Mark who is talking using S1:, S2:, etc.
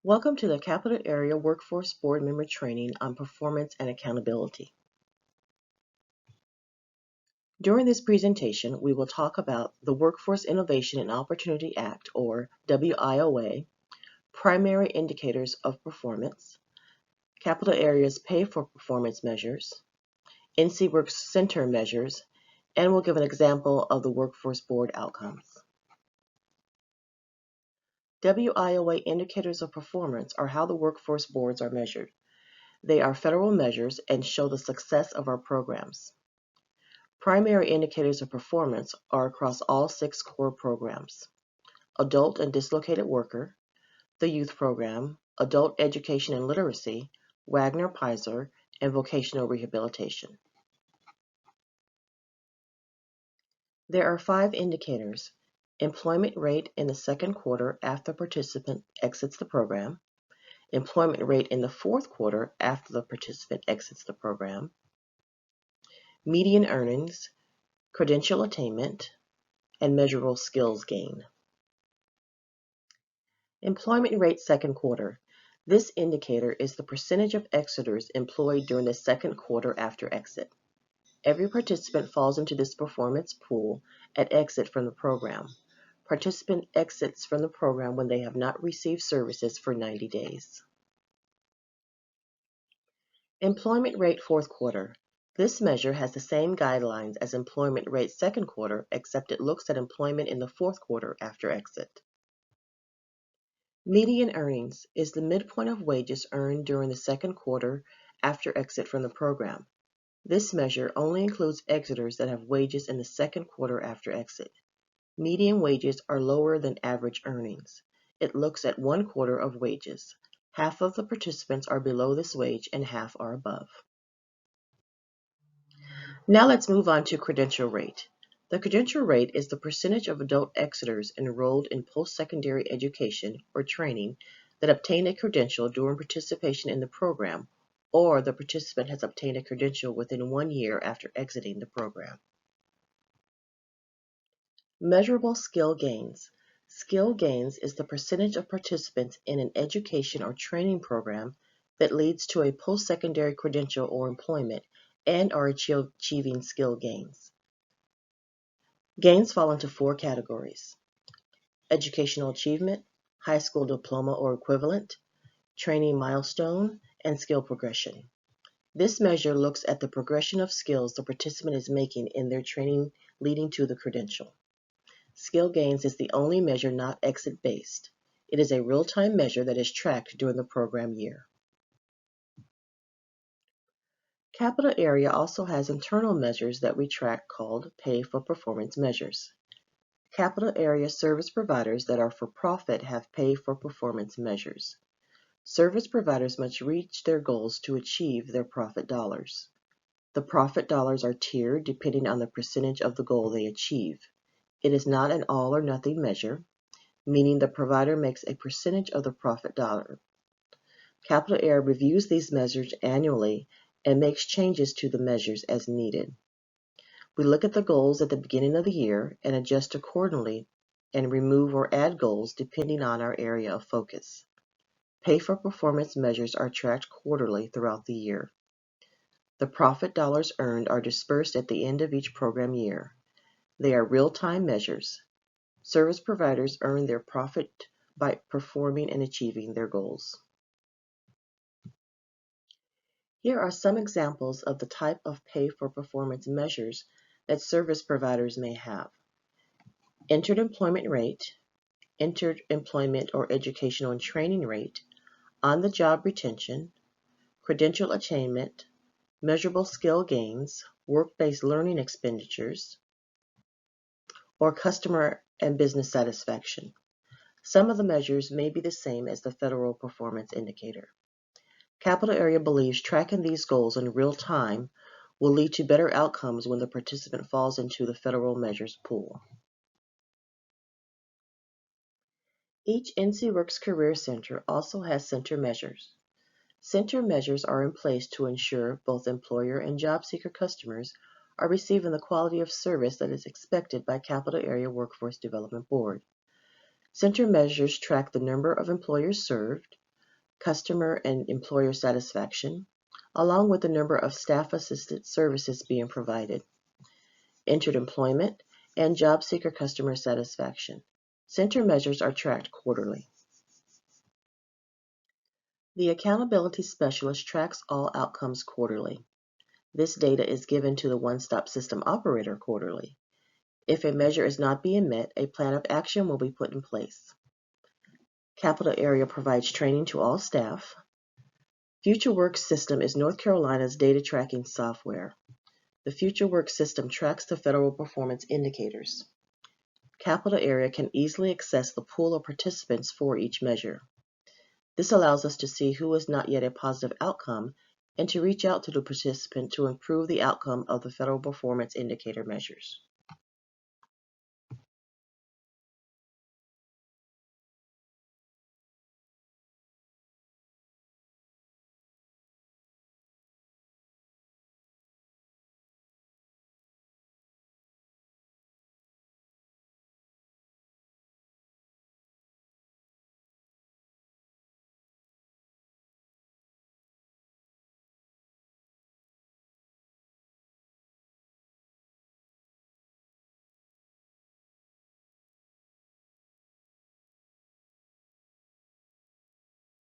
S1: Welcome to the Capital Area Workforce Board Member Training on Performance and Accountability. During this presentation, we will talk about the Workforce Innovation and Opportunity Act, or WIOA, primary indicators of performance, Capital Area's pay for performance measures, NC Works Center measures, and we'll give an example of the Workforce Board outcomes. WIOA indicators of performance are how the workforce boards are measured. They are federal measures and show the success of our programs. Primary indicators of performance are across all 6 core programs: Adult and Dislocated Worker, the Youth Program, Adult Education and Literacy, Wagner-Peiser, and Vocational Rehabilitation. There are 5 indicators: employment rate in the second quarter after the participant exits the program, employment rate in the fourth quarter after the participant exits the program, median earnings, credential attainment, and measurable skills gain. Employment rate second quarter. This indicator is the percentage of exiters employed during the second quarter after exit. Every participant falls into this performance pool at exit from the program. Participant exits from the program when they have not received services for 90 days. Employment rate fourth quarter. This measure has the same guidelines as employment rate second quarter, except it looks at employment in the fourth quarter after exit. Median earnings is the midpoint of wages earned during the second quarter after exit from the program. This measure only includes exiters that have wages in the second quarter after exit. Median wages are lower than average earnings. It looks at 1 quarter of wages. Half of the participants are below this wage and half are above. Now let's move on to credential rate. The credential rate is the percentage of adult exiters enrolled in post-secondary education or training that obtain a credential during participation in the program, or the participant has obtained a credential within 1 year after exiting the program. Measurable skill gains. Skill gains is the percentage of participants in an education or training program that leads to a post-secondary credential or employment and are achieving skill gains. Gains fall into 4 categories: educational achievement, high school diploma or equivalent, training milestone, and skill progression. This measure looks at the progression of skills the participant is making in their training leading to the credential. Skill gains is the only measure not exit-based. It is a real-time measure that is tracked during the program year. Capital Area also has internal measures that we track called pay for performance measures. Capital Area service providers that are for profit have pay for performance measures. Service providers must reach their goals to achieve their profit dollars. The profit dollars are tiered depending on the percentage of the goal they achieve. It is not an all or nothing measure, meaning the provider makes a percentage of the profit dollar. Capital Area reviews these measures annually and makes changes to the measures as needed. We look at the goals at the beginning of the year and adjust accordingly and remove or add goals depending on our area of focus. Pay for performance measures are tracked quarterly throughout the year. The profit dollars earned are dispersed at the end of each program year. They are real-time measures. Service providers earn their profit by performing and achieving their goals. Here are some examples of the type of pay for performance measures that service providers may have: entered employment rate, entered employment or educational and training rate, on-the-job retention, credential attainment, measurable skill gains, work-based learning expenditures, or customer and business satisfaction. Some of the measures may be the same as the federal performance indicator. Capital Area believes tracking these goals in real time will lead to better outcomes when the participant falls into the federal measures pool. Each NC Works Career Center also has center measures. Center measures are in place to ensure both employer and job seeker customers are receiving the quality of service that is expected by Capital Area Workforce Development Board. Center measures track the number of employers served, customer and employer satisfaction, along with the number of staff-assisted services being provided, entered employment, and job seeker customer satisfaction. Center measures are tracked quarterly. The Accountability Specialist tracks all outcomes quarterly. This data is given to the one-stop system operator quarterly. If a measure is not being met, a plan of action will be put in place. Capital Area provides training to all staff. FutureWorks system is North Carolina's data tracking software. The FutureWorks system tracks the federal performance indicators. Capital Area can easily access the pool of participants for each measure. This allows us to see who is not yet a positive outcome and to reach out to the participant to improve the outcome of the federal performance indicator measures.